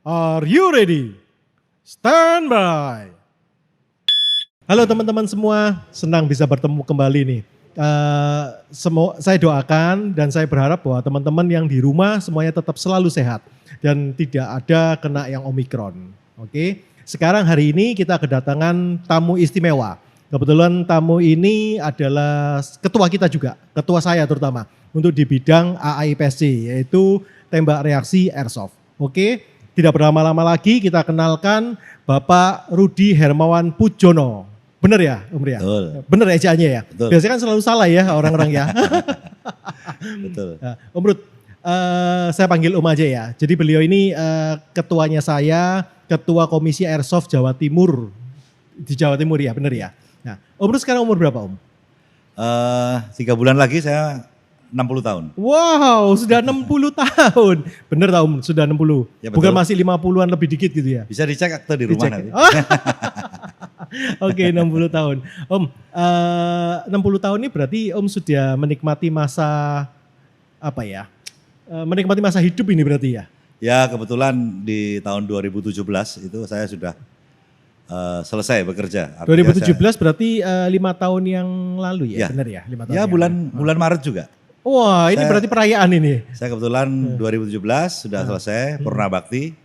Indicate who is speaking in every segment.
Speaker 1: Are you ready? Stand by. Halo teman-teman semua, senang bisa bertemu kembali nih. Saya doakan dan saya berharap bahwa teman-teman yang di rumah semuanya tetap selalu sehat dan tidak ada kena yang Omikron. Oke, sekarang hari ini kita kedatangan tamu istimewa. Kebetulan tamu ini adalah ketua kita juga, ketua saya terutama untuk di bidang AAIPSC, yaitu tembak reaksi airsoft. Oke, tidak berlama-lama lagi kita kenalkan Bapak Rudi Hermawan Pujono. Bener ya, Om Ria?
Speaker 2: Betul.
Speaker 1: Bener ejaannya ya?
Speaker 2: Betul.
Speaker 1: Biasanya kan selalu salah ya orang-orang ya.
Speaker 2: Betul.
Speaker 1: Nah, Om Rud, saya panggil Om aja ya. Jadi beliau ini ketuanya saya, Ketua Komisi Airsoft Jawa Timur. Di Jawa Timur ya, bener ya? Nah, Om Rud sekarang umur berapa Om?
Speaker 2: 3 bulan lagi saya 60 tahun.
Speaker 1: Wow, sudah 60 tahun. Bener tak Om, sudah 60.
Speaker 2: Ya,
Speaker 1: Bukan
Speaker 2: betul.
Speaker 1: masih 50-an lebih dikit gitu ya?
Speaker 2: Bisa dicek akte di rumah
Speaker 1: Dicek.
Speaker 2: nanti.
Speaker 1: Oh. Oke, 60 tahun. Om, 60 tahun ini berarti Om sudah menikmati masa apa ya? Menikmati masa hidup ini berarti ya?
Speaker 2: Ya kebetulan di tahun 2017 itu saya sudah selesai bekerja. Artinya
Speaker 1: 2017 berarti 5 tahun yang lalu ya?
Speaker 2: Ya.
Speaker 1: Benar ya? 5 tahun
Speaker 2: Ya
Speaker 1: yang
Speaker 2: bulan Maret juga.
Speaker 1: Wah, ini
Speaker 2: Saya-
Speaker 1: berarti perayaan ini.
Speaker 2: Saya kebetulan 2017 sudah selesai Purna Bakti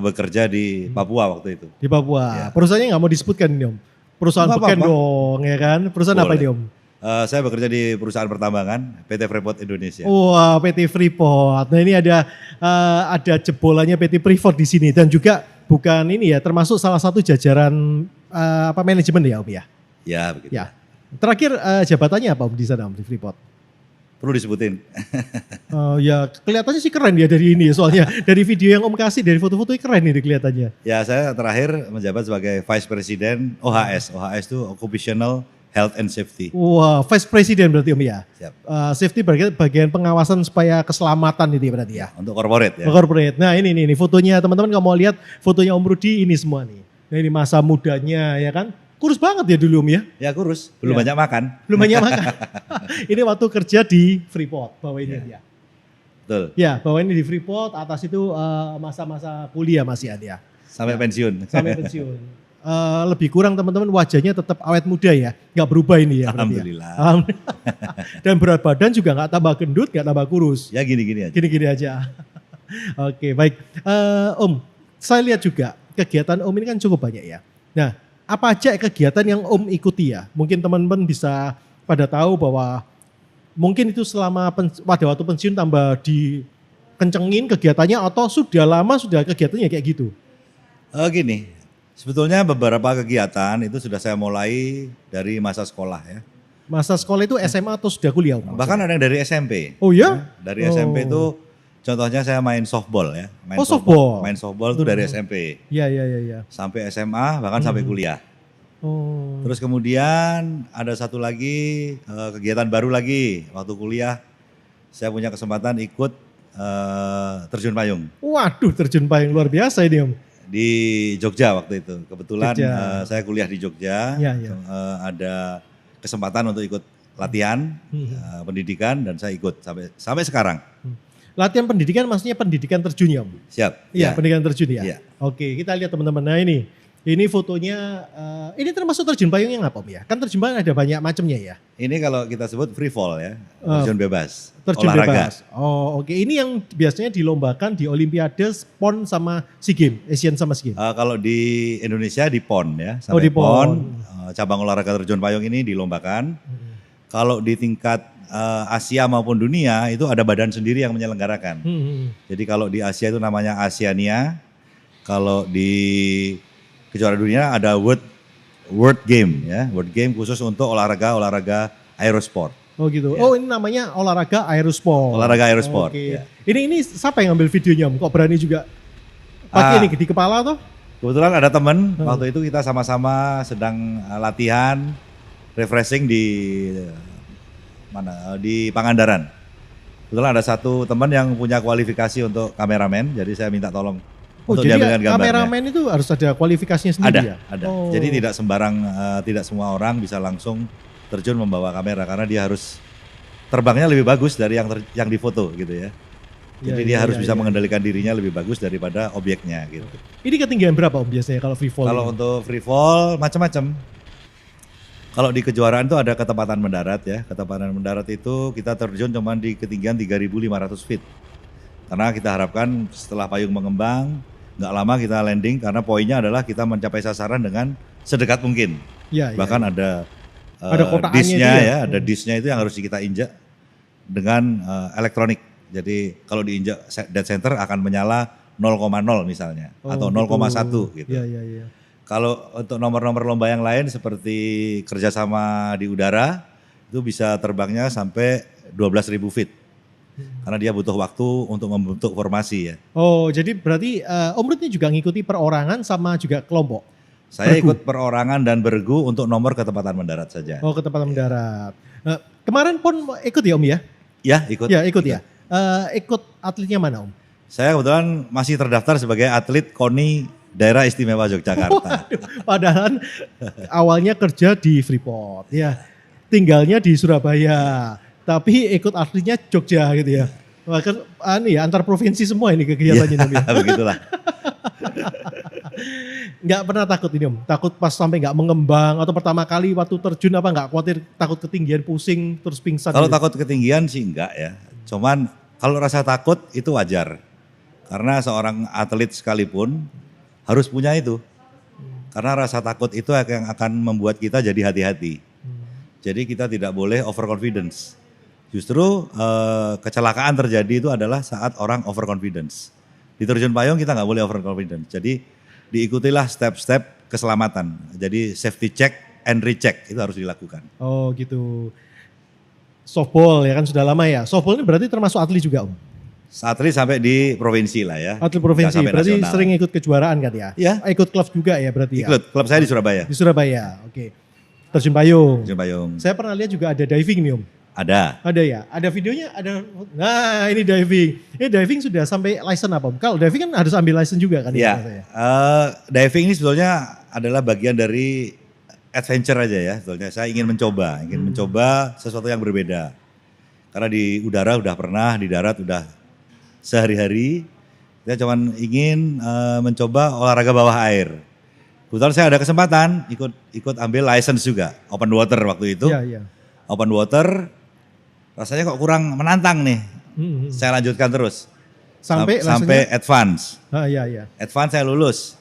Speaker 2: bekerja di Papua waktu itu.
Speaker 1: Di Papua.
Speaker 2: Ya.
Speaker 1: Perusahaannya nggak mau disebutkan ini Om. Perusahaan
Speaker 2: Nggak
Speaker 1: beken
Speaker 2: apa-apa.
Speaker 1: dong ya kan? Perusahaan apa
Speaker 2: Boleh.
Speaker 1: ini Om?
Speaker 2: Saya bekerja di perusahaan pertambangan PT Freeport Indonesia.
Speaker 1: Wah, PT Freeport. Nah, ini ada jebolannya PT Freeport di sini dan juga bukan ini ya, termasuk salah satu jajaran manajemen ya Om ya.
Speaker 2: Ya begitu.
Speaker 1: Ya. Terakhir jabatannya apa Om di sana Om di Freeport?
Speaker 2: Perlu disebutin.
Speaker 1: Ya kelihatannya sih keren ya dari ini soalnya dari video yang Om kasih dari foto-foto keren ini kelihatannya.
Speaker 2: Ya saya terakhir menjabat sebagai Vice President OHS. OHS itu Occupational Health and Safety.
Speaker 1: Wah, Vice President berarti Om ya.
Speaker 2: Siap.
Speaker 1: Safety bagian pengawasan supaya keselamatan itu ya berarti ya.
Speaker 2: Untuk corporate ya.
Speaker 1: Corporate. Nah ini fotonya teman-teman kalau mau lihat fotonya Om Rudi ini semua nih. Nah ini masa mudanya ya kan. Kurus banget ya dulu Om ya.
Speaker 2: Ya kurus, belum
Speaker 1: Ya.
Speaker 2: banyak makan.
Speaker 1: Belum banyak makan. Ini waktu kerja di Freeport bawah ini ya.
Speaker 2: Betul.
Speaker 1: Ya bawah ini di Freeport, atas itu masa-masa kuliah masih ada ya.
Speaker 2: Sampai pensiun.
Speaker 1: Sampai pensiun. Lebih kurang teman-teman wajahnya tetap awet muda ya. Nggak berubah ini ya. berarti ya.
Speaker 2: Alhamdulillah.
Speaker 1: Alhamdulillah. Dan berat badan juga nggak tambah gendut, nggak tambah kurus.
Speaker 2: Ya gini-gini aja.
Speaker 1: Gini-gini aja. Oke, baik. Om, saya lihat juga kegiatan Om ini kan cukup banyak ya. Nah, apa aja kegiatan yang Om ikuti ya? Mungkin teman-teman bisa pada tahu bahwa mungkin itu selama pada waktu pensiun tambah dikencengin kegiatannya atau sudah lama sudah kegiatannya kayak gitu?
Speaker 2: Gini, sebetulnya beberapa kegiatan itu sudah saya mulai dari masa sekolah ya.
Speaker 1: Masa sekolah itu SMA atau sudah kuliah Om?
Speaker 2: Bahkan ada yang dari SMP.
Speaker 1: Oh ya?
Speaker 2: Dari SMP itu contohnya saya main softball ya. Main
Speaker 1: Oh, softball.
Speaker 2: Main softball itu dari SMP.
Speaker 1: Iya.
Speaker 2: Sampai SMA bahkan sampai kuliah.
Speaker 1: Oh.
Speaker 2: Terus kemudian ada satu lagi kegiatan baru lagi waktu kuliah saya punya kesempatan ikut terjun payung
Speaker 1: Waduh, terjun payung luar biasa ini Om.
Speaker 2: di Jogja waktu itu. Kebetulan
Speaker 1: Jogja.
Speaker 2: saya kuliah di Jogja,
Speaker 1: Ya, ya.
Speaker 2: ada kesempatan untuk ikut latihan pendidikan dan saya ikut sampai sekarang.
Speaker 1: Latihan pendidikan maksudnya pendidikan terjun ya Om?
Speaker 2: Siap.
Speaker 1: Iya,
Speaker 2: Ya.
Speaker 1: pendidikan terjun ya.
Speaker 2: Iya.
Speaker 1: Oke, kita lihat teman-teman. Nah ini fotonya, ini termasuk terjun payung yang apa Om ya? Kan terjun payung ada banyak macamnya ya.
Speaker 2: Ini kalau kita sebut free fall ya, terjun bebas,
Speaker 1: Terjun
Speaker 2: olahraga.
Speaker 1: bebas. Oh oke, ini yang biasanya dilombakan di Olimpiade, PON sama SEA Games, Asian sama SEA Games.
Speaker 2: Kalau di Indonesia di PON ya,
Speaker 1: Oh, di PON.
Speaker 2: Cabang olahraga terjun payung ini dilombakan. Kalau di tingkat Asia maupun dunia itu ada badan sendiri yang menyelenggarakan. Jadi kalau di Asia itu namanya Asiania, kalau di kejuaraan dunia ada World Game ya, World Game khusus untuk olahraga aerosport.
Speaker 1: Oh gitu. Oh ini namanya olahraga aerosport.
Speaker 2: Olahraga aerosport.
Speaker 1: Oke.
Speaker 2: Ya.
Speaker 1: Ini siapa yang ngambil videonya Om? Kok berani juga pakai ini di kepala toh?
Speaker 2: Kebetulan ada teman waktu itu kita sama-sama sedang latihan refreshing di di Pangandaran. Kebetulan ada satu teman yang punya kualifikasi untuk kameramen, jadi saya minta tolong
Speaker 1: Oh
Speaker 2: untuk
Speaker 1: jadi
Speaker 2: diambilkan gambarnya.
Speaker 1: kameramen itu harus ada kualifikasinya sendiri ya?
Speaker 2: Ada.
Speaker 1: Oh.
Speaker 2: Jadi tidak sembarang, tidak semua orang bisa langsung terjun membawa kamera karena dia harus terbangnya lebih bagus dari yang difoto gitu ya. Jadi dia harus bisa mengendalikan dirinya lebih bagus daripada objeknya gitu.
Speaker 1: Ini ketinggian berapa Om biasanya kalau free fall?
Speaker 2: Kalau untuk free fall macam-macam. Kalau di kejuaraan itu ada ketepatan mendarat ya. Ketepatan mendarat itu kita terjun cuma di ketinggian 3.500 feet. Karena kita harapkan setelah payung mengembang, nggak lama kita landing karena poinnya adalah kita mencapai sasaran dengan sedekat mungkin. Bahkan ada disknya ya, ada disknya itu yang harus kita injak dengan elektronik. Jadi kalau diinjak dead center akan menyala 0,0 misalnya atau 0,1 gitu. Kalau untuk nomor-nomor lomba yang lain seperti kerjasama di udara itu bisa terbangnya sampai 12.000 feet. Karena dia butuh waktu untuk membentuk formasi ya.
Speaker 1: Oh, jadi berarti Om Rud ini juga ngikuti perorangan sama juga kelompok?
Speaker 2: Saya ikut perorangan dan bergu untuk nomor ketepatan mendarat saja.
Speaker 1: Oh, ketepatan mendarat. Nah, kemarin pun ikut ya Om ya?
Speaker 2: Ya, ikut.
Speaker 1: Ya, ikut ya. Ikut atletnya mana Om?
Speaker 2: Saya kebetulan masih terdaftar sebagai atlet KONI Daerah Istimewa Yogyakarta.
Speaker 1: Waduh, padahal awalnya kerja di Freeport ya. Tinggalnya di Surabaya. Tapi ikut atletnya Jogja gitu ya. Bahkan antar provinsi semua ini kegiatannya.
Speaker 2: Ya, begitulah.
Speaker 1: Nggak pernah takut ini Om? Takut pas sampai nggak mengembang atau pertama kali waktu terjun apa nggak khawatir takut ketinggian pusing terus pingsan?
Speaker 2: Kalau
Speaker 1: gitu?
Speaker 2: takut ketinggian sih enggak ya. Cuman kalau rasa takut itu wajar. Karena seorang atlet sekalipun harus punya itu. Karena rasa takut itu yang akan membuat kita jadi hati-hati. Jadi kita tidak boleh overconfidence. Justru kecelakaan terjadi itu adalah saat orang overconfidence. Di terjun payung kita nggak boleh overconfidence. Jadi diikutilah step-step keselamatan. Jadi safety check and recheck itu harus dilakukan.
Speaker 1: Oh gitu. Softball ya kan sudah lama ya. Softball ini berarti termasuk atlet juga Om?
Speaker 2: Atlet sampai di provinsi lah ya.
Speaker 1: Atlet provinsi, berarti
Speaker 2: nasional.
Speaker 1: sering ikut kejuaraan kan ya?
Speaker 2: Iya.
Speaker 1: Ikut klub juga ya berarti ya?
Speaker 2: Ikut, klub saya di Surabaya.
Speaker 1: Di Surabaya, oke. Terjun payung.
Speaker 2: Terjun payung.
Speaker 1: Saya pernah lihat juga ada diving nih Om.
Speaker 2: Ada.
Speaker 1: Ada ya? Ada videonya? Ada. Nah ini diving. Ini diving sudah sampai license apa Om? Kalau diving kan harus ambil license juga kan?
Speaker 2: Iya. Diving ini sebetulnya adalah bagian dari adventure aja ya. Sebetulnya saya ingin mencoba sesuatu yang berbeda. Karena di udara udah pernah, di darat udah sehari-hari. Saya cuma ingin mencoba olahraga bawah air. Kebetulan saya ada kesempatan ikut ambil license juga, open water waktu itu.
Speaker 1: Iya.
Speaker 2: Open water rasanya kok kurang menantang nih. Saya lanjutkan terus. Sampai advance.
Speaker 1: Iya.
Speaker 2: Advance saya lulus.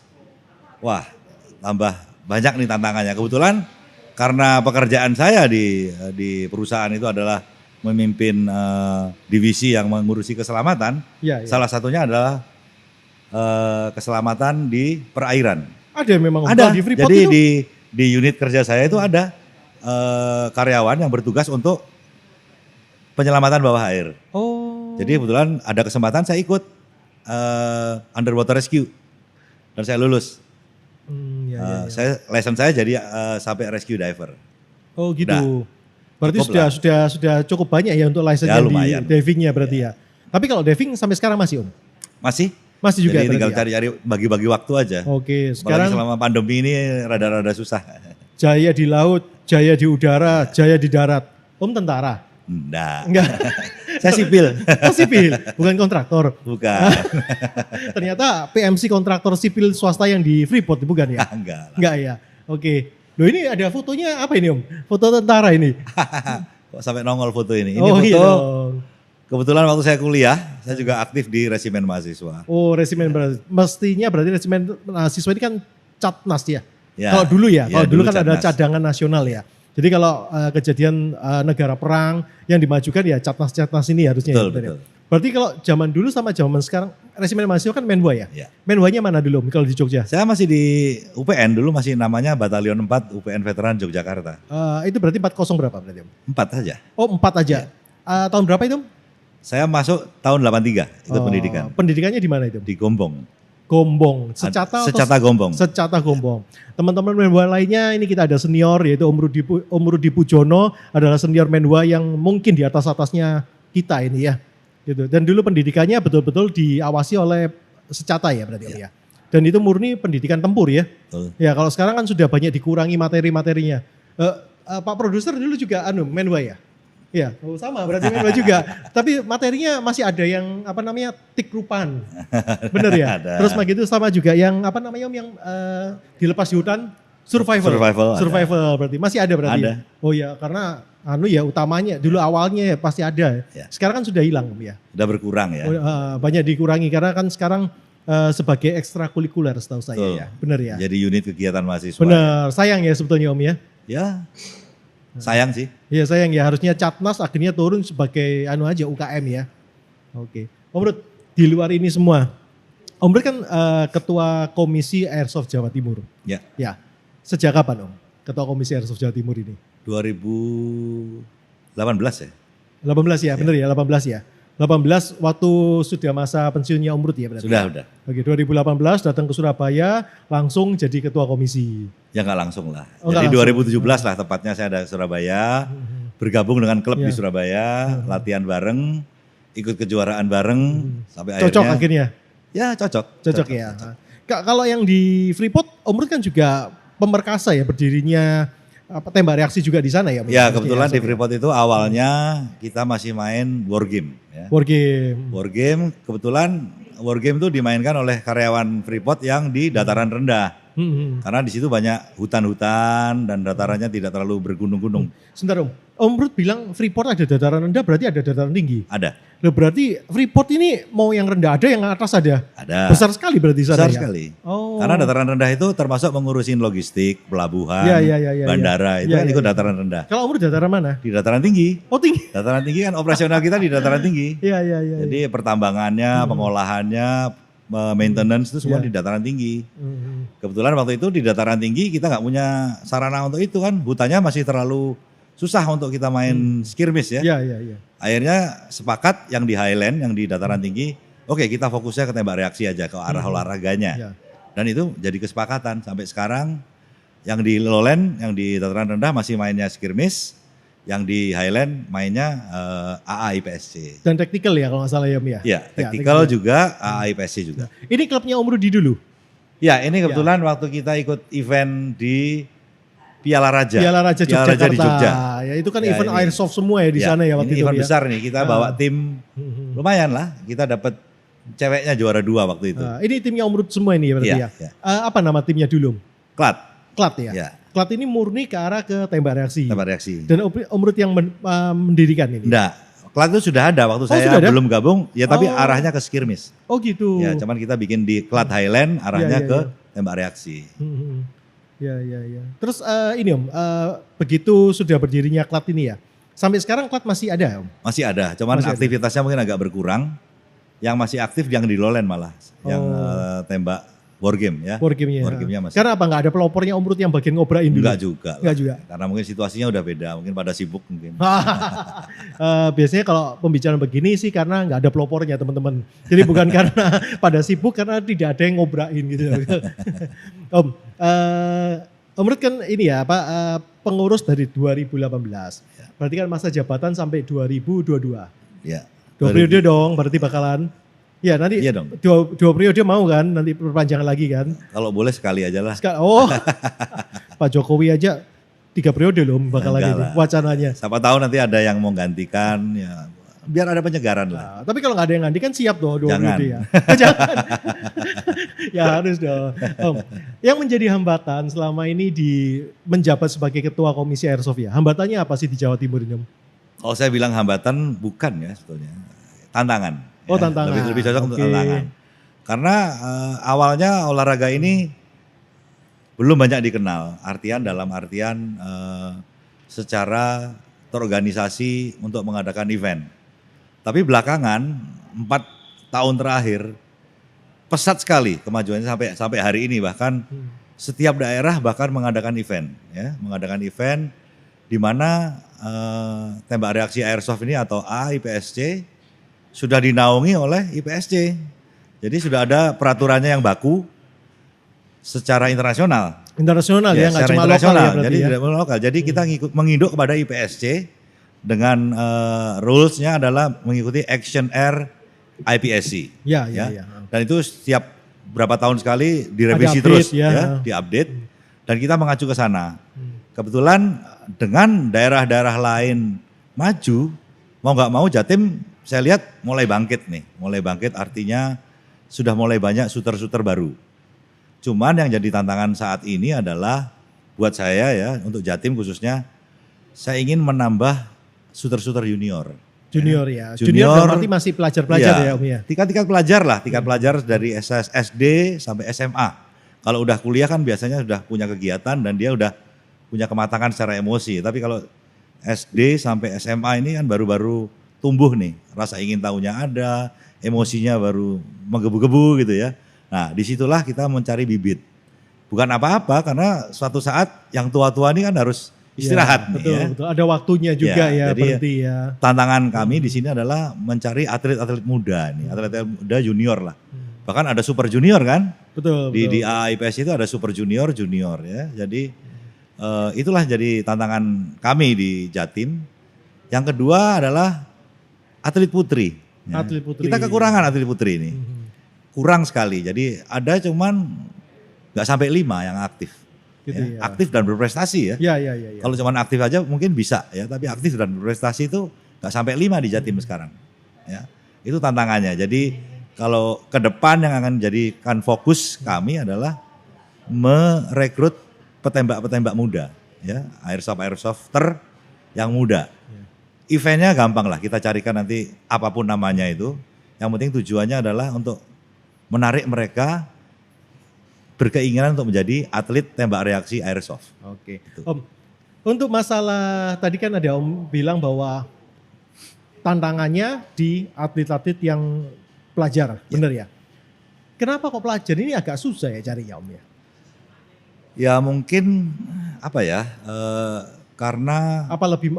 Speaker 2: Wah, tambah banyak nih tantangannya. Kebetulan karena pekerjaan saya di perusahaan itu adalah memimpin divisi yang mengurusi keselamatan.
Speaker 1: Ya.
Speaker 2: Salah satunya adalah keselamatan di perairan.
Speaker 1: Ada memang
Speaker 2: ada.
Speaker 1: Di Freeport
Speaker 2: Jadi
Speaker 1: itu?
Speaker 2: di unit kerja saya itu ada karyawan yang bertugas untuk penyelamatan bawah air.
Speaker 1: Oh.
Speaker 2: Jadi kebetulan ada kesempatan saya ikut underwater rescue dan saya lulus.
Speaker 1: Ya.
Speaker 2: License saya jadi sampai rescue diver.
Speaker 1: Oh gitu.
Speaker 2: Nah,
Speaker 1: berarti sudah cukup banyak ya untuk license
Speaker 2: ya,
Speaker 1: di divingnya berarti ya. Tapi kalau diving sampai sekarang masih Om? Masih juga.
Speaker 2: Jadi tinggal cari-cari bagi-bagi waktu aja.
Speaker 1: Oke, sekarang
Speaker 2: apalagi selama pandemi ini rada-rada susah.
Speaker 1: Jaya di laut, jaya di udara, jaya di darat. Om tentara? Enggak.
Speaker 2: Saya sipil.
Speaker 1: Oh sipil, bukan kontraktor.
Speaker 2: Bukan.
Speaker 1: Ternyata PMC kontraktor sipil swasta yang di Freeport bukan ya? Enggak ya. Oke. Loh ini ada fotonya apa ini Om? Foto tentara ini.
Speaker 2: Kok sampai nongol foto ini? Ini
Speaker 1: foto.
Speaker 2: Iya kebetulan waktu saya kuliah, saya juga aktif di resimen mahasiswa.
Speaker 1: Oh resimen mestinya berarti resimen mahasiswa ini kan Catnas ya?
Speaker 2: Ya,
Speaker 1: kalau dulu ya, kalau dulu kan
Speaker 2: Catnas.
Speaker 1: ada cadangan nasional ya. Jadi kalau kejadian negara perang yang dimajukan ya Catnas ini harusnya.
Speaker 2: Betul.
Speaker 1: Berarti kalau zaman dulu sama zaman sekarang resimen mahasiswa kan Menwa ya? Menwanya mana dulu kalau di Jogja?
Speaker 2: Saya masih di UPN dulu masih namanya Batalion 4 UPN Veteran Yogyakarta.
Speaker 1: Itu berarti 40 berapa berarti Om?
Speaker 2: 4 saja.
Speaker 1: Oh 4 aja. Tahun berapa itu Om?
Speaker 2: Saya masuk tahun 83 ikut pendidikan.
Speaker 1: Pendidikannya di mana itu?
Speaker 2: Di Gombong.
Speaker 1: Secata
Speaker 2: Gombong.
Speaker 1: Secata Gombong. Teman-teman menwa lainnya ini kita ada senior yaitu Om Rudi Pujono adalah senior menwa yang mungkin di atasnya kita ini ya. Gitu. Dan dulu pendidikannya betul-betul diawasi oleh Secata ya berarti ya. Dan itu murni pendidikan tempur ya.
Speaker 2: Betul.
Speaker 1: Ya kalau sekarang kan sudah banyak dikurangi materi-materinya. Pak produser dulu juga menwa ya? Iya, oh, sama berarti main bola juga. Tapi materinya masih ada yang apa namanya tikrupan. Bener ya?
Speaker 2: Ada.
Speaker 1: Terus begitu sama juga yang apa namanya Om yang dilepas di hutan survival.
Speaker 2: Survival
Speaker 1: Berarti masih ada berarti.
Speaker 2: Ada.
Speaker 1: Ya? Oh ya, karena ya utamanya dulu awalnya ya pasti ada.
Speaker 2: Ya.
Speaker 1: Sekarang kan sudah hilang Om ya.
Speaker 2: Udah berkurang ya.
Speaker 1: Banyak dikurangi karena kan sekarang sebagai ekstrakurikuler setahu saya ya. Bener ya?
Speaker 2: Jadi unit kegiatan mahasiswa.
Speaker 1: Bener, sayang ya sebetulnya Om ya.
Speaker 2: Ya, sayang sih.
Speaker 1: Iya sayang ya, harusnya Catmas akhirnya turun sebagai aja UKM ya. Oke. Om Rud, di luar ini semua, Om Rud kan ketua Komisi Airsoft Jawa Timur.
Speaker 2: Ya.
Speaker 1: Ya. Sejak kapan Om ketua Komisi Airsoft Jawa Timur ini?
Speaker 2: 2018 ya.
Speaker 1: 18 ya, bener ya 18 ya. 18 waktu sudah masa pensiunnya Om Rud ya berarti?
Speaker 2: Sudah.
Speaker 1: Oke, 2018 datang ke Surabaya langsung jadi ketua komisi.
Speaker 2: Ya nggak langsung lah.
Speaker 1: Oh,
Speaker 2: jadi
Speaker 1: langsung.
Speaker 2: 2017 lah tepatnya saya ada Surabaya, bergabung dengan klub
Speaker 1: Ya.
Speaker 2: di Surabaya, latihan bareng, ikut kejuaraan bareng, sampai
Speaker 1: Cocok
Speaker 2: akhirnya.
Speaker 1: akhirnya?
Speaker 2: Ya cocok.
Speaker 1: Cocok ya. Kalau yang di Freeport, Om Rud kan juga pemerkasa ya berdirinya tembak reaksi juga di sana ya?
Speaker 2: Ya kebetulan di Freeport itu awalnya kita masih main war game. Ya.
Speaker 1: War game.
Speaker 2: War game, kebetulan war game itu dimainkan oleh karyawan Freeport yang di dataran rendah. Karena di situ banyak hutan-hutan dan datarannya tidak terlalu bergunung-gunung.
Speaker 1: Sebentar Om Rud bilang Freeport ada dataran rendah berarti ada dataran tinggi.
Speaker 2: Ada.
Speaker 1: Loh, berarti Freeport ini mau yang rendah ada yang atas ada?
Speaker 2: Ada.
Speaker 1: Besar sekali berarti sana
Speaker 2: Besar
Speaker 1: ya?
Speaker 2: sekali.
Speaker 1: Oh.
Speaker 2: Karena dataran rendah itu termasuk mengurusin logistik, pelabuhan,
Speaker 1: Ya,
Speaker 2: bandara, itu
Speaker 1: Ya,
Speaker 2: kan
Speaker 1: ya,
Speaker 2: ikut
Speaker 1: ya.
Speaker 2: dataran rendah.
Speaker 1: Kalau Om Rud dataran mana?
Speaker 2: Di dataran tinggi.
Speaker 1: Oh tinggi?
Speaker 2: Dataran tinggi kan operasional kita di dataran tinggi.
Speaker 1: Iya.
Speaker 2: Jadi pertambangannya, pengolahannya, maintenance itu semua
Speaker 1: Ya.
Speaker 2: di dataran tinggi. Kebetulan waktu itu di dataran tinggi kita nggak punya sarana untuk itu kan. Hutannya masih terlalu susah untuk kita main skirmish ya.
Speaker 1: Iya.
Speaker 2: Akhirnya sepakat yang di Highland, yang di dataran tinggi, oke kita fokusnya ke tembak reaksi aja, ke arah olahraganya.
Speaker 1: Ya.
Speaker 2: Dan itu jadi kesepakatan sampai sekarang yang di lowland, yang di dataran rendah masih mainnya skirmish, yang di Highland mainnya AA IPSC.
Speaker 1: Dan tactical ya kalau nggak salah ya Om ya?
Speaker 2: Ya, tactical juga, AA IPSC juga.
Speaker 1: Ini klubnya Om Rudi dulu?
Speaker 2: Ya, ini kebetulan waktu kita ikut event di Piala Raja.
Speaker 1: Piala Raja Yogyakarta.
Speaker 2: di Jogja.
Speaker 1: Ya itu kan
Speaker 2: Ya,
Speaker 1: event
Speaker 2: ini.
Speaker 1: airsoft semua ya di sana ya waktu
Speaker 2: ini
Speaker 1: itu
Speaker 2: event
Speaker 1: ya.
Speaker 2: besar nih, kita bawa tim lumayan lah. Kita dapat ceweknya juara 2 waktu itu.
Speaker 1: Nah, ini timnya Om Rud semua ini ya berarti
Speaker 2: Iya,
Speaker 1: ya?
Speaker 2: iya.
Speaker 1: Apa nama timnya dulu?
Speaker 2: Klat,
Speaker 1: Klat ya?
Speaker 2: ya,
Speaker 1: Klat ini murni ke arah ke tembak reaksi.
Speaker 2: tembak reaksi.
Speaker 1: Dan Om Rud yang mendirikan ini?
Speaker 2: Enggak, Klat itu sudah ada waktu saya
Speaker 1: sudah ada?
Speaker 2: belum gabung, ya tapi
Speaker 1: Oh.
Speaker 2: arahnya ke skirmish.
Speaker 1: Oh gitu.
Speaker 2: Ya, cuman kita bikin di Klat Highland, arahnya
Speaker 1: Iya,
Speaker 2: ke
Speaker 1: iya.
Speaker 2: tembak reaksi.
Speaker 1: Ya. Terus ini Om, begitu sudah berdirinya Klat ini ya, sampai sekarang Klat masih ada Om?
Speaker 2: Masih ada, cuman
Speaker 1: Masih ada.
Speaker 2: aktivitasnya mungkin agak berkurang. Yang masih aktif yang di lowland malah, yang tembak war game ya.
Speaker 1: War game-nya.
Speaker 2: War game-nya masih.
Speaker 1: Karena apa nggak ada pelopornya Om Rud yang bagian ngobrain dulu?
Speaker 2: Enggak juga.
Speaker 1: Enggak juga.
Speaker 2: Karena mungkin situasinya udah beda, mungkin pada sibuk mungkin.
Speaker 1: Biasanya kalau pembicaraan begini sih karena nggak ada pelopornya teman-teman. Jadi bukan karena pada sibuk, karena tidak ada yang ngobrain gitu. Om Rud kan ini ya pengurus dari 2018. Berarti kan masa jabatan sampai 2022.
Speaker 2: Ya.
Speaker 1: 2 periode dong berarti bakalan. Ya nanti
Speaker 2: Iya dong.
Speaker 1: dua periode mau kan nanti perpanjangan lagi kan.
Speaker 2: Kalau boleh sekali aja lah.
Speaker 1: Pak Jokowi aja 3 periode loh bakalan
Speaker 2: Enggak
Speaker 1: ini
Speaker 2: lah.
Speaker 1: wacananya.
Speaker 2: Siapa tahu nanti ada yang mau gantikan ya. Biar ada penyegaran lah.
Speaker 1: Nah, tapi kalau nggak ada yang ganti kan siap dong 2
Speaker 2: Jangan.
Speaker 1: periode ya. Jangan. Ya harus dong. Om, yang menjadi hambatan selama ini menjabat sebagai ketua Komisi Airsoft ya. Hambatannya apa sih di Jawa Timur ini Om?
Speaker 2: Kalau saya bilang hambatan bukan ya sebetulnya. Tantangan.
Speaker 1: Oh,
Speaker 2: ya.
Speaker 1: tantangan.
Speaker 2: Lebih cocok untuk
Speaker 1: Oke.
Speaker 2: tantangan. Karena awalnya olahraga ini belum banyak dikenal. Dalam artian secara terorganisasi untuk mengadakan event. Tapi belakangan 4 tahun terakhir pesat sekali kemajuannya sampai hari ini, bahkan setiap daerah bahkan mengadakan event ya, di mana tembak reaksi airsoft ini atau IPSC sudah dinaungi oleh IPSC. Jadi sudah ada peraturannya yang baku secara internasional.
Speaker 1: Internasional ya, nggak
Speaker 2: secara
Speaker 1: cuma lokal ya
Speaker 2: internasional.
Speaker 1: berarti
Speaker 2: Jadi
Speaker 1: ya.
Speaker 2: tidak melulu lokal. Jadi kita menginduk kepada IPSC dengan rules-nya adalah mengikuti Action Air IPSC.
Speaker 1: Ya.
Speaker 2: Dan itu setiap berapa tahun sekali direvisi
Speaker 1: Ada update,
Speaker 2: terus
Speaker 1: ya.
Speaker 2: diupdate. Dan kita mengacu ke sana. Kebetulan dengan daerah-daerah lain maju, mau nggak mau Jatim saya lihat mulai bangkit nih. Mulai bangkit artinya sudah mulai banyak shooter-shooter baru. Cuman yang jadi tantangan saat ini adalah buat saya ya, untuk Jatim khususnya, saya ingin menambah shooter-shooter junior.
Speaker 1: Junior ya. Junior berarti masih pelajar-pelajar ya Om ya.
Speaker 2: Tingkat pelajar lah, tingkat pelajar dari SD sampai SMA. Kalau udah kuliah kan biasanya sudah punya kegiatan dan dia udah punya kematangan secara emosi. Tapi kalau SD sampai SMA ini kan baru-baru tumbuh nih, rasa ingin tahunya ada, emosinya baru menggebu-gebu gitu ya. Nah disitulah kita mencari bibit. Bukan apa-apa karena suatu saat yang tua-tua ini kan harus istirahat
Speaker 1: ya,
Speaker 2: nih
Speaker 1: betul,
Speaker 2: ya.
Speaker 1: Betul, ada waktunya juga ya
Speaker 2: jadi
Speaker 1: berhenti ya.
Speaker 2: Tantangan kami di sini adalah mencari atlet-atlet muda nih, atlet-atlet muda junior lah. Bahkan ada super junior kan?
Speaker 1: Betul.
Speaker 2: Di AAIPS itu ada super junior ya. Jadi itulah jadi tantangan kami di Jatim. Yang kedua adalah atlet putri. Ya.
Speaker 1: Atlet putri.
Speaker 2: Kita kekurangan atlet putri ini. Kurang sekali. Jadi ada cuman nggak sampai 5 yang aktif.
Speaker 1: Gitu
Speaker 2: Ya.
Speaker 1: ya.
Speaker 2: Aktif dan berprestasi ya.
Speaker 1: Ya.
Speaker 2: Kalau cuman aktif aja mungkin bisa ya, tapi aktif dan berprestasi itu nggak sampai 5 di Jatim sekarang. Ya. Itu tantangannya. Jadi kalau ke depan yang akan jadikan fokus kami adalah merekrut petembak-petembak muda, ya, airsofter yang muda. Eventnya gampang lah, kita carikan nanti apapun namanya itu. Yang penting tujuannya adalah untuk menarik mereka berkeinginan untuk menjadi atlet tembak reaksi airsoft.
Speaker 1: Oke. Om, untuk masalah tadi kan ada Om bilang bahwa tantangannya di atlet-atlet yang pelajar, benar ya? Kenapa kok pelajar ini agak susah ya carinya Om ya?
Speaker 2: Ya mungkin apa ya, karena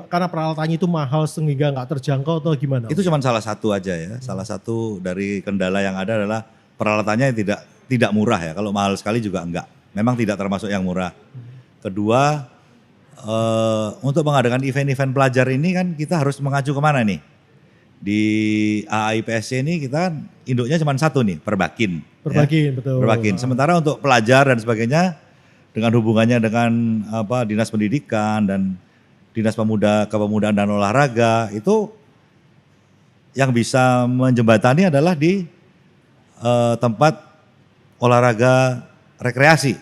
Speaker 1: karena peralatannya itu mahal sehingga nggak terjangkau atau gimana?
Speaker 2: itu cuma salah satu aja ya. Salah satu dari kendala yang ada adalah peralatannya tidak murah ya. Kalau mahal sekali juga enggak. Memang tidak termasuk yang murah. Kedua, untuk mengadakan event-event pelajar ini kan kita harus mengacu kemana nih? Di AAIPSC ini kita kan induknya cuma satu nih, Perbakin.
Speaker 1: Perbakin,
Speaker 2: ya.
Speaker 1: betul.
Speaker 2: Perbakin. Sementara untuk pelajar dan sebagainya dengan hubungannya dengan Dinas Pendidikan dan Dinas Kepemudaan dan Olahraga itu yang bisa menjembatani adalah di tempat olahraga rekreasi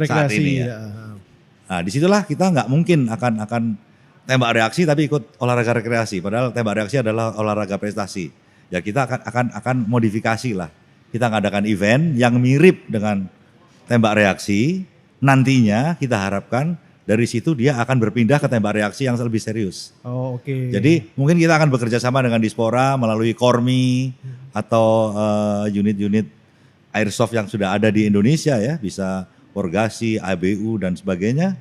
Speaker 2: saat ini ya. Nah disitulah kita nggak mungkin akan tembak reaksi tapi ikut olahraga rekreasi. Padahal tembak reaksi adalah olahraga prestasi. Ya kita akan modifikasi lah. Kita ngadakan event yang mirip dengan tembak reaksi. Nantinya kita harapkan dari situ dia akan berpindah ke tembak reaksi yang lebih serius.
Speaker 1: Oh, oke.
Speaker 2: Jadi mungkin kita akan bekerja sama dengan Dispora melalui Kormi atau unit-unit airsoft yang sudah ada di Indonesia ya, bisa Porgasi, ABU dan sebagainya.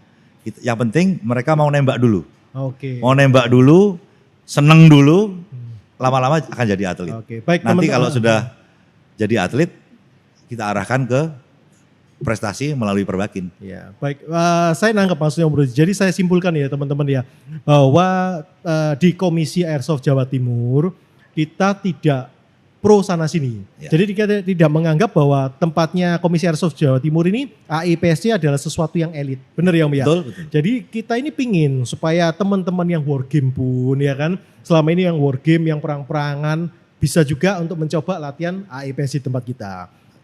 Speaker 2: Yang penting mereka mau nembak dulu.
Speaker 1: Oke.
Speaker 2: Mau nembak dulu, seneng dulu, lama-lama akan jadi atlet.
Speaker 1: Oke. Baik,
Speaker 2: nanti
Speaker 1: teman-teman.
Speaker 2: kalau sudah jadi atlet, kita arahkan ke prestasi melalui Perbakin.
Speaker 1: Ya, baik. Saya nangkep maksudnya Om Rudi. Jadi saya simpulkan ya teman-teman ya, bahwa di Komisi Airsoft Jawa Timur kita tidak pro sana sini.
Speaker 2: Ya.
Speaker 1: Jadi kita tidak menganggap bahwa tempatnya Komisi Airsoft Jawa Timur ini AIPSC adalah sesuatu yang elit. Benar ya Om ya?
Speaker 2: Betul.
Speaker 1: Jadi kita ini pingin supaya teman-teman yang wargame pun ya kan, selama ini yang wargame, yang perang-perangan bisa juga untuk mencoba latihan AIPSC tempat kita.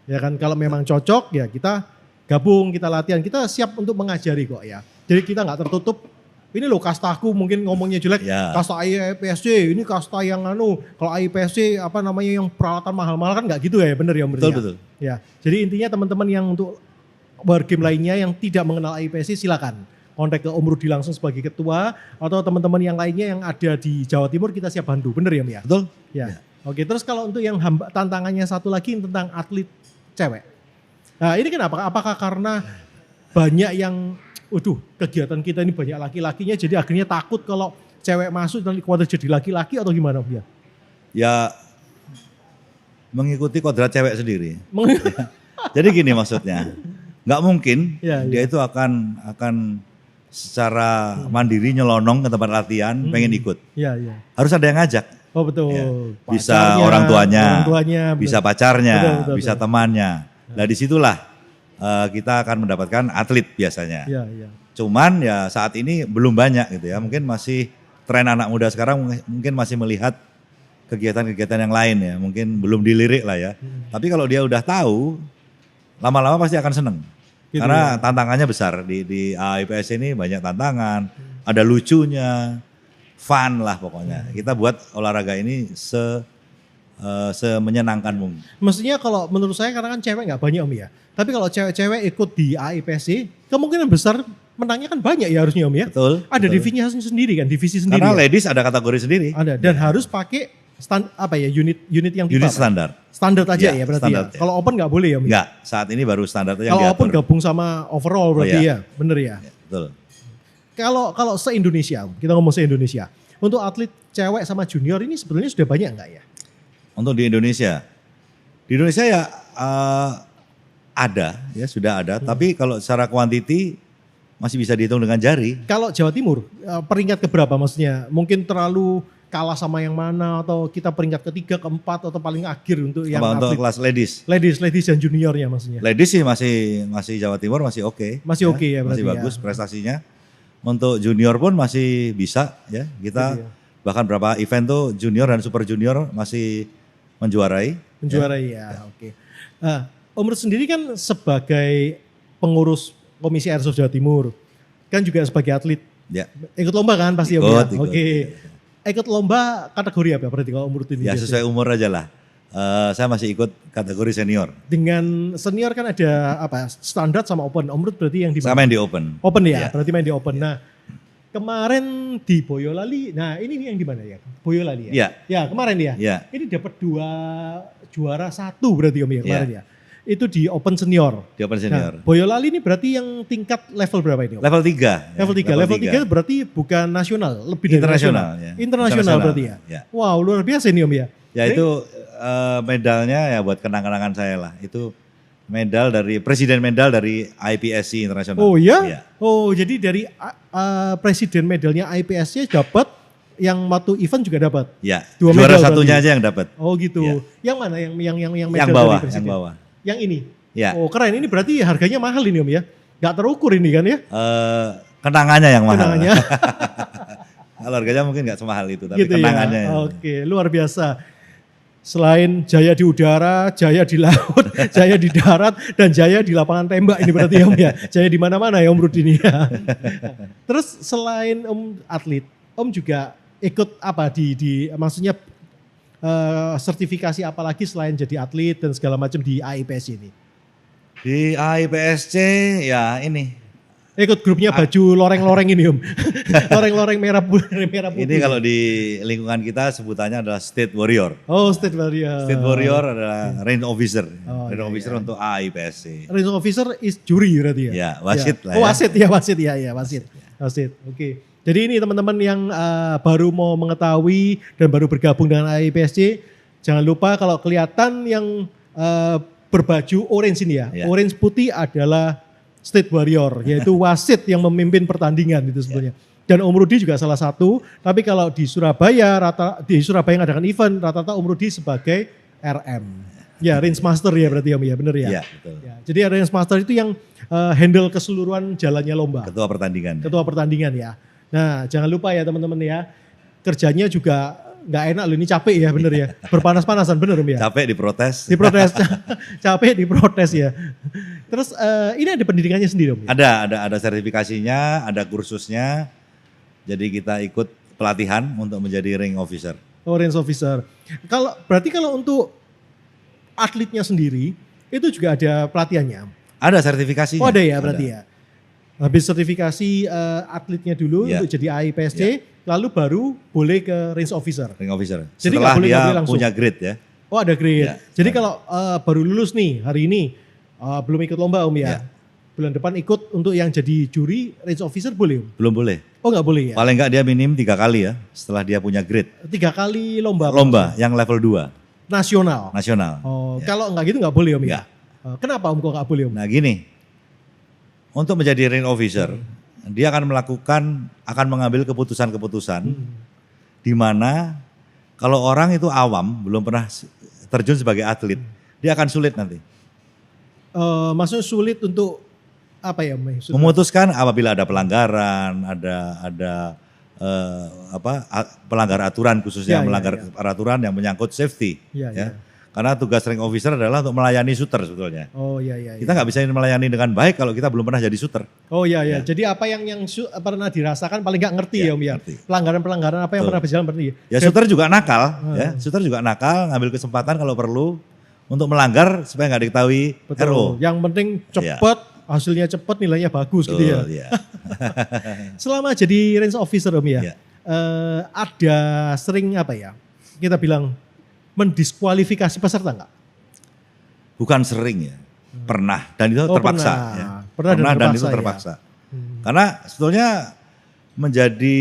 Speaker 1: Ya kan, kalau memang cocok ya kita gabung, kita latihan, kita siap untuk mengajari kok ya. Jadi kita nggak tertutup. Ini loh kastaku mungkin ngomongnya jelek,
Speaker 2: Ya.
Speaker 1: kasta AIPSC, ini kasta yang kalau AIPSC apa namanya yang peralatan mahal-mahal kan nggak gitu ya, bener ya Om Rudi?
Speaker 2: Betul.
Speaker 1: Ya, jadi intinya teman-teman yang untuk wargame lainnya yang tidak mengenal AIPSC silakan kontak ke Om Rudi langsung sebagai ketua atau teman-teman yang lainnya yang ada di Jawa Timur kita siap bantu, bener ya Om ya?
Speaker 2: Betul.
Speaker 1: Ya. Oke, terus kalau untuk yang tantangannya satu lagi tentang atlet cewek. Nah ini kenapa? Apakah karena banyak yang, kegiatan kita ini banyak laki-lakinya jadi akhirnya takut kalau cewek masuk nanti kuadrat jadi laki-laki atau gimana Om ya?
Speaker 2: Ya mengikuti kodrat cewek sendiri. Jadi gini maksudnya, nggak mungkin
Speaker 1: Ya,
Speaker 2: dia itu akan secara mandiri nyelonong ke tempat latihan pengen ikut.
Speaker 1: Iya, iya.
Speaker 2: Harus ada yang ngajak.
Speaker 1: Oh betul.
Speaker 2: Ya. Bisa
Speaker 1: Pacarnya,
Speaker 2: orang tuanya,
Speaker 1: betul.
Speaker 2: bisa pacarnya,
Speaker 1: Betul.
Speaker 2: bisa temannya. Nah disitulah kita akan mendapatkan atlet biasanya.
Speaker 1: Iya, iya.
Speaker 2: Cuman ya saat ini belum banyak gitu ya, mungkin masih tren anak muda sekarang mungkin masih melihat kegiatan-kegiatan yang lain ya, mungkin belum dilirik lah ya. Tapi kalau dia udah tahu, lama-lama pasti akan seneng.
Speaker 1: Gitu
Speaker 2: Karena
Speaker 1: ya.
Speaker 2: tantangannya besar di AIPS ini banyak tantangan, ada lucunya, fun lah pokoknya. Kita buat olahraga ini semenyenangkan mungkin.
Speaker 1: Mestinya kalau menurut saya karena kan cewek nggak banyak Om ya. Tapi kalau cewek-cewek ikut di AIPSC, kemungkinan besar menangnya kan banyak ya harusnya Om ya.
Speaker 2: Betul.
Speaker 1: Ada
Speaker 2: betul.
Speaker 1: divisinya sendiri kan, divisi sendiri.
Speaker 2: Karena
Speaker 1: ya?
Speaker 2: ladies ada kategori sendiri.
Speaker 1: Ada dan harus pakai unit yang tipe
Speaker 2: Unit
Speaker 1: apa?
Speaker 2: standar.
Speaker 1: Standar aja
Speaker 2: Ya,
Speaker 1: ya berarti
Speaker 2: standar,
Speaker 1: ya.
Speaker 2: ya.
Speaker 1: Kalau open nggak boleh ya Om? ya?
Speaker 2: Enggak, saat ini baru standarnya yang
Speaker 1: Kalau
Speaker 2: diatur.
Speaker 1: open gabung sama overall berarti
Speaker 2: iya.
Speaker 1: ya, bener ya.
Speaker 2: Ya, betul.
Speaker 1: Kalau se-Indonesia, kita ngomong se-Indonesia. Untuk atlet cewek sama junior ini sebetulnya sudah banyak nggak ya?
Speaker 2: Untuk di Indonesia ya ada ya sudah ada. Tapi kalau secara kuantiti masih bisa dihitung dengan jari.
Speaker 1: Kalau Jawa Timur, peringkat keberapa maksudnya? Mungkin terlalu kalah sama yang mana atau kita peringkat ketiga, keempat atau paling akhir untuk yang
Speaker 2: Untuk
Speaker 1: atlet
Speaker 2: kelas ladies.
Speaker 1: ladies dan juniornya maksudnya.
Speaker 2: Ladies sih masih Jawa Timur masih oke.
Speaker 1: Masih oke ya berarti
Speaker 2: Masih
Speaker 1: ya.
Speaker 2: bagus prestasinya. Untuk junior pun masih bisa ya. Kita
Speaker 1: Gitu ya.
Speaker 2: bahkan berapa event tuh junior dan super junior masih menjuarai.
Speaker 1: Menjuarai ya, oke. Nah, Om Rut sendiri kan sebagai pengurus Komisi Airsoft Jawa Timur, kan juga sebagai atlet.
Speaker 2: Ya.
Speaker 1: Ikut lomba kan pasti Om
Speaker 2: Ikut,
Speaker 1: ya?
Speaker 2: ikut.
Speaker 1: Oke. Ikut lomba kategori apa berarti kalau Om Rut ini?
Speaker 2: Ya
Speaker 1: biasanya?
Speaker 2: sesuai umur aja lah. Saya masih ikut kategori senior.
Speaker 1: Dengan senior kan ada apa standar sama open. Om Rut berarti yang di
Speaker 2: Saya
Speaker 1: mana?
Speaker 2: main di open.
Speaker 1: Open ya,
Speaker 2: Iya.
Speaker 1: berarti main di open. Nah, kemarin di Boyolali, nah ini nih yang di mana ya? Boyolali ya?
Speaker 2: Iya.
Speaker 1: Ya kemarin ya?
Speaker 2: Iya.
Speaker 1: Ini dapat 2 juara 1 berarti Om ya kemarin
Speaker 2: Iya.
Speaker 1: ya? Itu di open senior.
Speaker 2: Di open senior.
Speaker 1: Nah, Boyolali ini berarti yang tingkat level berapa ini Om?
Speaker 2: Level 3.
Speaker 1: Level 3. Level 3 berarti bukan nasional, lebih dari
Speaker 2: Internasional,
Speaker 1: nasional.
Speaker 2: ya.
Speaker 1: Internasional berarti ya?
Speaker 2: Ya.
Speaker 1: Wow, luar biasa ini Om ya.
Speaker 2: Ya itu medalnya ya buat kenang-kenangan saya lah. Itu medal dari presiden medal dari IPSC Internasional.
Speaker 1: Oh ya?
Speaker 2: Iya.
Speaker 1: Oh jadi dari presiden medalnya IPSC dapat, yang waktu event juga dapat.
Speaker 2: Ya.
Speaker 1: Dua
Speaker 2: Juara
Speaker 1: medal
Speaker 2: satunya
Speaker 1: berarti.
Speaker 2: aja yang dapat.
Speaker 1: Oh gitu.
Speaker 2: Iya.
Speaker 1: Yang mana yang medal
Speaker 2: Yang bawah,
Speaker 1: dari presiden?
Speaker 2: yang bawah.
Speaker 1: Yang ini.
Speaker 2: Ya.
Speaker 1: Oh keren, ini berarti harganya mahal ini Om ya. Gak terukur ini kan ya?
Speaker 2: Kenangannya yang mahal.
Speaker 1: Kenangannya.
Speaker 2: Kalau harganya mungkin nggak semahal itu, tapi
Speaker 1: Gitu
Speaker 2: kenangannya.
Speaker 1: ya. Oke, luar biasa. Selain jaya di udara, jaya di laut, jaya di darat, dan jaya di lapangan tembak ini berarti Om ya. Jaya di mana-mana ya Om Rud ini ya. Terus selain Om atlet, Om juga ikut apa di maksudnya sertifikasi apa lagi selain jadi atlet dan segala macam di AIPS ini?
Speaker 2: Di AIPSC ya ini.
Speaker 1: Ikut grupnya baju loreng-loreng ini Om. Loreng-loreng merah putih.
Speaker 2: Ini kalau di lingkungan kita sebutannya adalah State Warrior.
Speaker 1: Oh, State Warrior.
Speaker 2: State Warrior adalah range officer.
Speaker 1: Oh,
Speaker 2: Range
Speaker 1: iya,
Speaker 2: officer
Speaker 1: iya.
Speaker 2: untuk AIPSC.
Speaker 1: Range officer is juri berarti ya?
Speaker 2: Ya, wasit lah
Speaker 1: Oh
Speaker 2: ya.
Speaker 1: wasit ya, wasit ya, wasit. Wasit, oke. Jadi ini teman-teman yang baru mau mengetahui dan baru bergabung dengan AIPSC, jangan lupa kalau kelihatan yang berbaju orange ini ya,
Speaker 2: Ya.
Speaker 1: orange putih adalah State Warrior, yaitu wasit yang memimpin pertandingan itu sebetulnya. Dan Om Rudi juga salah satu, tapi kalau di Surabaya, di Surabaya yang adakan event, rata-rata Om Rudi sebagai RM. Ya, Range Master ya berarti Om ya, bener ya?
Speaker 2: Iya, betul.
Speaker 1: Ya, jadi Range Master itu yang handle keseluruhan jalannya lomba.
Speaker 2: Ketua pertandingan.
Speaker 1: Ketua pertandingan ya. Nah jangan lupa ya teman-teman ya, kerjanya juga nggak enak loh, ini capek ya bener ya. Berpanas-panasan bener Om ya?
Speaker 2: Capek diprotes.
Speaker 1: Diprotes, capek diprotes ya. Terus ini ada pendidikannya sendiri Om ya?
Speaker 2: Ada sertifikasinya, ada kursusnya. Jadi kita ikut pelatihan untuk menjadi ring officer.
Speaker 1: Oh, Range Officer. Berarti kalau untuk atletnya sendiri, itu juga ada pelatihannya?
Speaker 2: Ada sertifikasinya.
Speaker 1: Oh ada ya berarti ya. Habis sertifikasi atletnya dulu
Speaker 2: Ya.
Speaker 1: untuk jadi AIPSC,
Speaker 2: Ya.
Speaker 1: lalu baru boleh ke Range Officer.
Speaker 2: Ring officer.
Speaker 1: Jadi
Speaker 2: Setelah
Speaker 1: nggak boleh
Speaker 2: dia
Speaker 1: langsung?
Speaker 2: punya grade ya.
Speaker 1: Oh ada grade.
Speaker 2: Ya,
Speaker 1: Jadi
Speaker 2: ada.
Speaker 1: kalau baru lulus nih hari ini, belum ikut lomba Om ya.
Speaker 2: Ya.
Speaker 1: Bulan depan ikut untuk yang jadi juri Range Officer boleh Om?
Speaker 2: Belum boleh.
Speaker 1: Oh nggak boleh ya?
Speaker 2: Paling enggak dia minim 3 kali ya setelah dia punya grade.
Speaker 1: 3 kali lomba.
Speaker 2: Lomba yang level 2
Speaker 1: Nasional.
Speaker 2: nasional.
Speaker 1: Oh
Speaker 2: Ya.
Speaker 1: kalau nggak gitu nggak boleh Om ya?
Speaker 2: Nggak.
Speaker 1: Kenapa Om kok nggak boleh Om?
Speaker 2: Nah gini, untuk menjadi ring officer, dia akan mengambil keputusan-keputusan di mana kalau orang itu awam, belum pernah terjun sebagai atlet, dia akan sulit nanti.
Speaker 1: Maksudnya sulit untuk apa ya? Om?
Speaker 2: Memutuskan apabila ada pelanggaran, ada pelanggar aturan khususnya
Speaker 1: Ya, ya,
Speaker 2: melanggar
Speaker 1: ya.
Speaker 2: peraturan yang menyangkut safety.
Speaker 1: Ya,
Speaker 2: Ya.
Speaker 1: ya.
Speaker 2: Karena tugas rank officer adalah untuk melayani shooter sebetulnya.
Speaker 1: Oh iya iya.
Speaker 2: Kita nggak bisa melayani dengan baik kalau kita belum pernah jadi shooter.
Speaker 1: Oh iya iya.
Speaker 2: Ya.
Speaker 1: Jadi apa yang pernah dirasakan paling nggak ngerti ya Om ya.
Speaker 2: Ngerti.
Speaker 1: Pelanggaran-pelanggaran apa yang
Speaker 2: Betul.
Speaker 1: pernah berjalan berarti.
Speaker 2: Ya shooter juga nakal, ya. Shooter juga nakal, ngambil kesempatan kalau perlu untuk melanggar supaya nggak diketahui
Speaker 1: Betul.
Speaker 2: RO.
Speaker 1: Yang penting cepet, hasilnya cepet, nilainya bagus gitu ya.
Speaker 2: Betul, ya.
Speaker 1: Selama jadi range officer Om ya,
Speaker 2: Ya.
Speaker 1: ada sering apa ya, kita bilang mendiskualifikasi peserta nggak?
Speaker 2: Bukan sering ya, pernah dan itu
Speaker 1: Oh,
Speaker 2: terpaksa.
Speaker 1: pernah.
Speaker 2: Ya.
Speaker 1: Pernah dan
Speaker 2: dan
Speaker 1: terpaksa,
Speaker 2: itu
Speaker 1: ya.
Speaker 2: terpaksa. Karena sebetulnya menjadi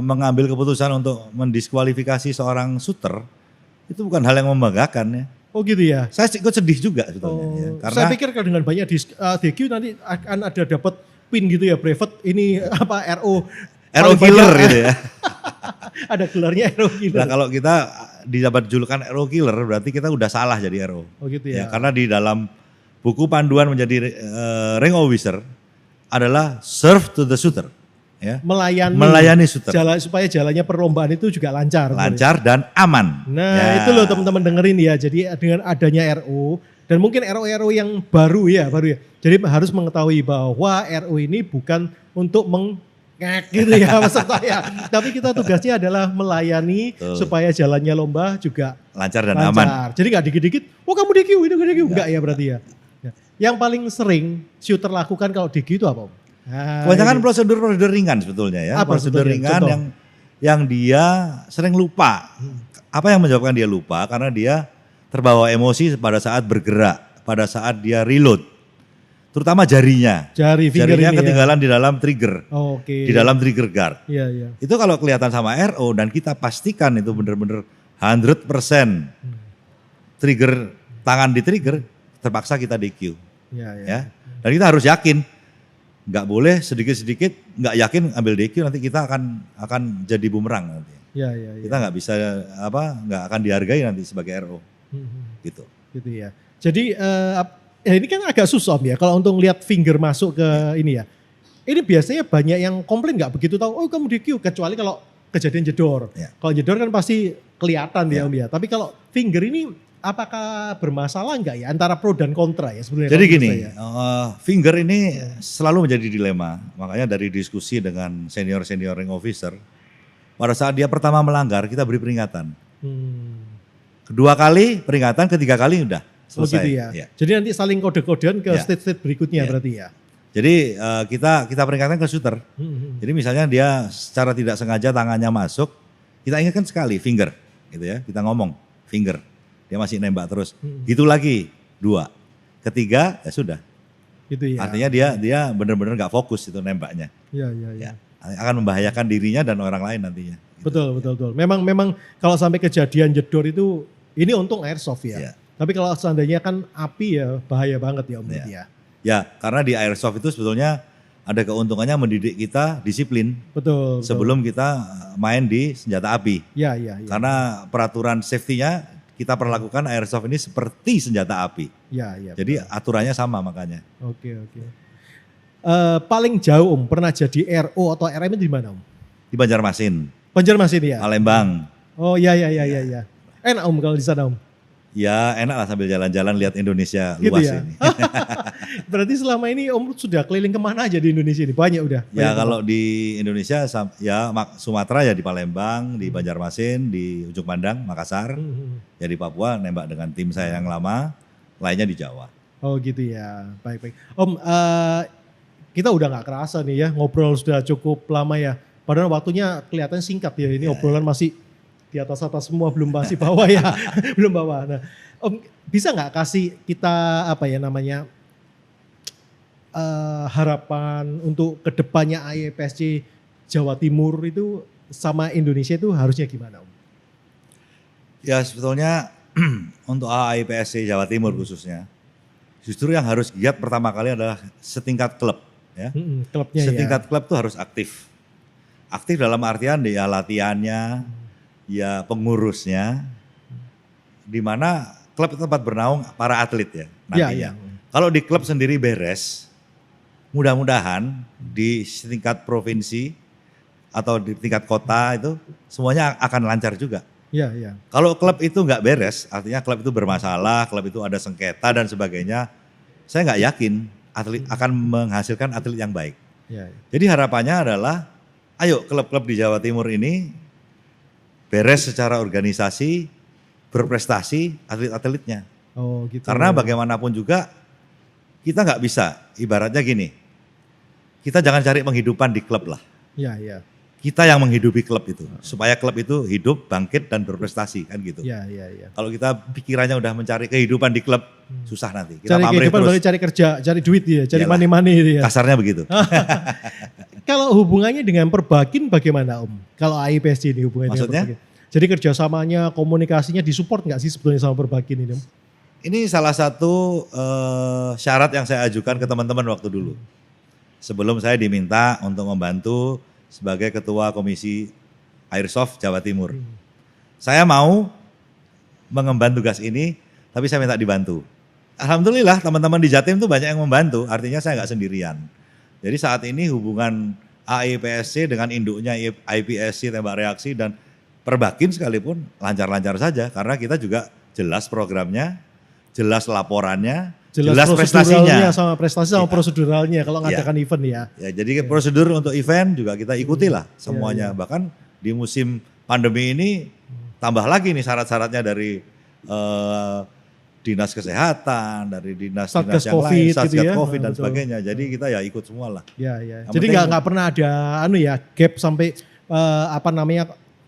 Speaker 2: mengambil keputusan untuk mendiskualifikasi seorang shooter itu bukan hal yang membanggakan ya.
Speaker 1: Oh gitu ya.
Speaker 2: Saya ikut sedih juga sebetulnya. Ya.
Speaker 1: Oh,
Speaker 2: Karena
Speaker 1: saya pikir kalau dengan banyak DQ nanti akan ada dapat pin gitu ya, brevet ini apa RO.
Speaker 2: RO
Speaker 1: paling
Speaker 2: killer
Speaker 1: banyak.
Speaker 2: gitu ya.
Speaker 1: Ada gelarnya RO killer.
Speaker 2: Nah kalau kita didapat julukan RO killer berarti kita udah salah jadi RO.
Speaker 1: Oh gitu
Speaker 2: Ya,
Speaker 1: ya.
Speaker 2: karena di dalam buku panduan menjadi rank officer adalah serve to the shooter. Ya. Melayani shooter.
Speaker 1: Supaya jalannya perlombaan itu juga lancar.
Speaker 2: Lancar dan aman.
Speaker 1: Nah
Speaker 2: Ya.
Speaker 1: itu loh teman-teman dengerin ya. Jadi dengan adanya RO dan mungkin RO yang baru ya. Jadi harus mengetahui bahwa RO ini bukan untuk ngek gitu ya peserta ya. Tapi kita tugasnya adalah melayani
Speaker 2: Betul.
Speaker 1: supaya jalannya lomba juga
Speaker 2: Lancar dan aman.
Speaker 1: Jadi nggak dikit-dikit, oh kamu DQ, itu DQ. Enggak ya berarti ya. Yang paling sering shooter lakukan kalau DQ itu apa Om? Nah,
Speaker 2: Kebanyakan
Speaker 1: ini.
Speaker 2: prosedur-prosedur ringan sebetulnya ya.
Speaker 1: Apa
Speaker 2: Prosedur
Speaker 1: sebetulnya?
Speaker 2: ringan
Speaker 1: Contoh.
Speaker 2: yang dia sering lupa. Apa yang menyebabkan dia lupa? Karena dia terbawa emosi pada saat bergerak, pada saat dia reload. Terutama jarinya.
Speaker 1: Finger
Speaker 2: Jarinya
Speaker 1: ini
Speaker 2: ketinggalan di dalam trigger.
Speaker 1: ya. Oke.
Speaker 2: Di dalam trigger guard.
Speaker 1: Iya, iya.
Speaker 2: Itu kalau kelihatan sama RO dan kita pastikan itu benar-benar 100% trigger, tangan di trigger, terpaksa kita DQ.
Speaker 1: Iya, iya.
Speaker 2: Ya. Dan kita harus yakin, nggak boleh sedikit-sedikit nggak yakin ambil DQ nanti kita akan jadi bumerang nanti.
Speaker 1: Iya, iya, iya.
Speaker 2: Kita nggak bisa nggak akan dihargai nanti sebagai RO gitu.
Speaker 1: Gitu ya. Jadi ini kan agak susah Om ya kalau untuk lihat finger masuk ke ini ya. Ini biasanya banyak yang komplain nggak begitu tahu, oh kamu DQ, kecuali kalau kejadian jedor.
Speaker 2: Ya.
Speaker 1: Kalau jedor kan pasti kelihatan ya
Speaker 2: Ya.
Speaker 1: Om ya. Tapi kalau finger ini apakah bermasalah nggak ya antara pro dan kontra ya sebenarnya?
Speaker 2: Jadi
Speaker 1: kalau
Speaker 2: gini,
Speaker 1: menurut saya.
Speaker 2: finger ini selalu menjadi dilema. Makanya dari diskusi dengan senior-senior rank officer, pada saat dia pertama melanggar kita beri peringatan. Kedua kali peringatan, ketiga kali udah
Speaker 1: Oh
Speaker 2: selesai.
Speaker 1: gitu ya.
Speaker 2: Ya.
Speaker 1: Jadi nanti saling kode-kodean ke
Speaker 2: Ya.
Speaker 1: state-state berikutnya
Speaker 2: Ya.
Speaker 1: berarti ya.
Speaker 2: Jadi kita peringatkan ke shooter. Jadi misalnya dia secara tidak sengaja tangannya masuk, kita ingatkan sekali finger, gitu ya. Kita ngomong finger, dia masih nembak terus. Gitu lagi 2, ketiga ya sudah.
Speaker 1: Gitu ya.
Speaker 2: Artinya dia benar-benar nggak fokus itu nembaknya.
Speaker 1: Iya, iya, iya.
Speaker 2: Ya. Akan membahayakan dirinya dan orang lain nantinya. Gitu.
Speaker 1: Betul. Memang kalau sampai kejadian jedor itu, ini untung airsoft ya.
Speaker 2: Ya.
Speaker 1: Tapi kalau seandainya kan api ya bahaya banget ya Om Budi ya.
Speaker 2: Ya, karena di airsoft itu sebetulnya ada keuntungannya mendidik kita disiplin
Speaker 1: Betul.
Speaker 2: sebelum kita main di senjata api.
Speaker 1: Ya.
Speaker 2: Karena peraturan safety-nya kita perlakukan airsoft ini seperti senjata api.
Speaker 1: Ya.
Speaker 2: Jadi aturannya sama makanya.
Speaker 1: Oke. Paling jauh Om pernah jadi RO atau RM itu di mana Om?
Speaker 2: Di Banjarmasin,
Speaker 1: Banjarmasin ya.
Speaker 2: Palembang.
Speaker 1: Oh iya. Enak Om kalau di sana Om.
Speaker 2: Ya enak lah sambil jalan-jalan lihat Indonesia
Speaker 1: Gitu
Speaker 2: luas
Speaker 1: ya?
Speaker 2: ini.
Speaker 1: Berarti selama ini Om sudah keliling kemana aja di Indonesia ini? Banyak udah.
Speaker 2: Ya
Speaker 1: Banyak
Speaker 2: kalau di Indonesia ya Sumatera ya di Palembang, di Banjarmasin, di Ujung Pandang, Makassar. Ya di Papua nembak dengan tim saya yang lama, lainnya di Jawa.
Speaker 1: Oh gitu ya, baik. Om, kita udah nggak kerasa nih ya, ngobrol sudah cukup lama ya. Padahal waktunya kelihatan singkat ya, ini obrolan masih di atas-atas semua, belum masih bawah ya, belum bawah. Nah, Om bisa nggak kasih kita harapan untuk kedepannya AIPSC Jawa Timur itu sama Indonesia itu harusnya gimana Om?
Speaker 2: Ya sebetulnya untuk AIPSC Jawa Timur khususnya, justru yang harus giat pertama kali adalah setingkat klub. Ya.
Speaker 1: Klubnya
Speaker 2: Setingkat klub tuh harus aktif. Aktif dalam artian ya latihannya, ya pengurusnya, di mana klub itu tempat bernaung para atlet ya nantinya. Kalau di klub sendiri beres, mudah-mudahan di setingkat provinsi atau di tingkat kota itu semuanya akan lancar juga.
Speaker 1: Iya, iya.
Speaker 2: Kalau klub itu nggak beres, artinya klub itu bermasalah, klub itu ada sengketa dan sebagainya, saya nggak yakin atlet akan menghasilkan atlet yang baik.
Speaker 1: Iya, iya.
Speaker 2: Jadi harapannya adalah, ayo klub-klub di Jawa Timur ini beres secara organisasi, berprestasi atlet-atletnya.
Speaker 1: Oh gitu.
Speaker 2: Karena bagaimanapun juga kita nggak bisa, ibaratnya gini, kita jangan cari penghidupan di klub lah.
Speaker 1: Iya, iya.
Speaker 2: Kita yang menghidupi klub itu, supaya klub itu hidup, bangkit dan berprestasi kan gitu.
Speaker 1: Iya, iya, iya.
Speaker 2: Kalau kita pikirannya udah mencari kehidupan di klub, susah nanti. Kita
Speaker 1: Cari
Speaker 2: pamrih
Speaker 1: kehidupan
Speaker 2: terus.
Speaker 1: berarti cari kerja, cari duit ya, cari
Speaker 2: Iyalah.
Speaker 1: money-money gitu ya.
Speaker 2: Kasarnya begitu.
Speaker 1: Kalau hubungannya dengan Perbakin bagaimana Om? Kalau AIPSC ini hubungannya
Speaker 2: Maksudnya?
Speaker 1: dengan Perbakin. Jadi kerjasamanya, komunikasinya disupport nggak sih sebetulnya sama Perbakin ini Om?
Speaker 2: Ini salah satu syarat yang saya ajukan ke teman-teman waktu dulu. Sebelum saya diminta untuk membantu sebagai Ketua Komisi Airsoft Jawa Timur. Saya mau mengemban tugas ini, tapi saya minta dibantu. Alhamdulillah teman-teman di Jatim itu banyak yang membantu, artinya saya nggak sendirian. Jadi saat ini hubungan AIPSC dengan induknya IPSC Tembak Reaksi dan Perbakin sekalipun lancar-lancar saja, karena kita juga jelas programnya, jelas laporannya, jelas prestasinya.
Speaker 1: Sama prestasi sama
Speaker 2: Iya.
Speaker 1: proseduralnya kalau
Speaker 2: Iya.
Speaker 1: ngadakan event ya.
Speaker 2: Ya, jadi prosedur untuk event juga kita ikuti lah semuanya.
Speaker 1: Iya.
Speaker 2: Bahkan di musim pandemi ini tambah lagi nih syarat-syaratnya dari dinas kesehatan, dari dinas-dinas
Speaker 1: Satgas
Speaker 2: yang
Speaker 1: COVID
Speaker 2: lain,
Speaker 1: gitu
Speaker 2: satgas
Speaker 1: ya.
Speaker 2: COVID dan
Speaker 1: Betul.
Speaker 2: sebagainya. Jadi kita ya ikut semua lah.
Speaker 1: Ya, ya.
Speaker 2: Yang
Speaker 1: Jadi
Speaker 2: penting-
Speaker 1: nggak pernah ada gap sampai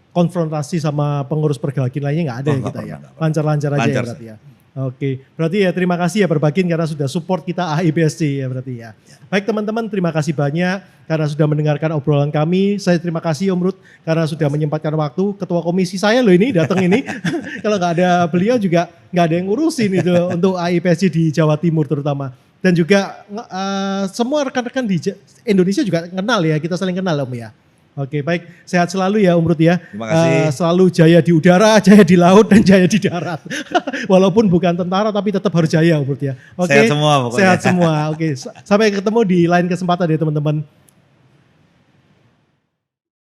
Speaker 1: konfrontasi sama pengurus Perbakin lainnya nggak ada
Speaker 2: Oh,
Speaker 1: ya
Speaker 2: nggak
Speaker 1: kita
Speaker 2: pernah,
Speaker 1: ya.
Speaker 2: nggak pernah.
Speaker 1: Lancar-lancar aja
Speaker 2: Lancar
Speaker 1: ya berarti ya. Oke, berarti ya terima kasih ya Perbakin karena sudah support kita AIPSC ya berarti ya. Baik teman-teman, terima kasih banyak karena sudah mendengarkan obrolan kami. Saya terima kasih Om Ruth karena sudah menyempatkan waktu. Ketua komisi saya loh ini datang ini. Kalau nggak ada beliau juga nggak ada yang ngurusin itu untuk AIPSC di Jawa Timur terutama. Dan juga semua rekan-rekan di Indonesia juga kenal ya, kita saling kenal Om ya. Oke, baik. Sehat selalu ya Om Ruth ya.
Speaker 2: Terima kasih.
Speaker 1: Selalu jaya di udara, jaya di laut, dan jaya di darat. Walaupun bukan tentara tapi tetap harus jaya Om Ruth ya. Oke.
Speaker 2: Sehat semua pokoknya.
Speaker 1: Sehat semua. Oke, sampai ketemu di lain kesempatan ya teman-teman.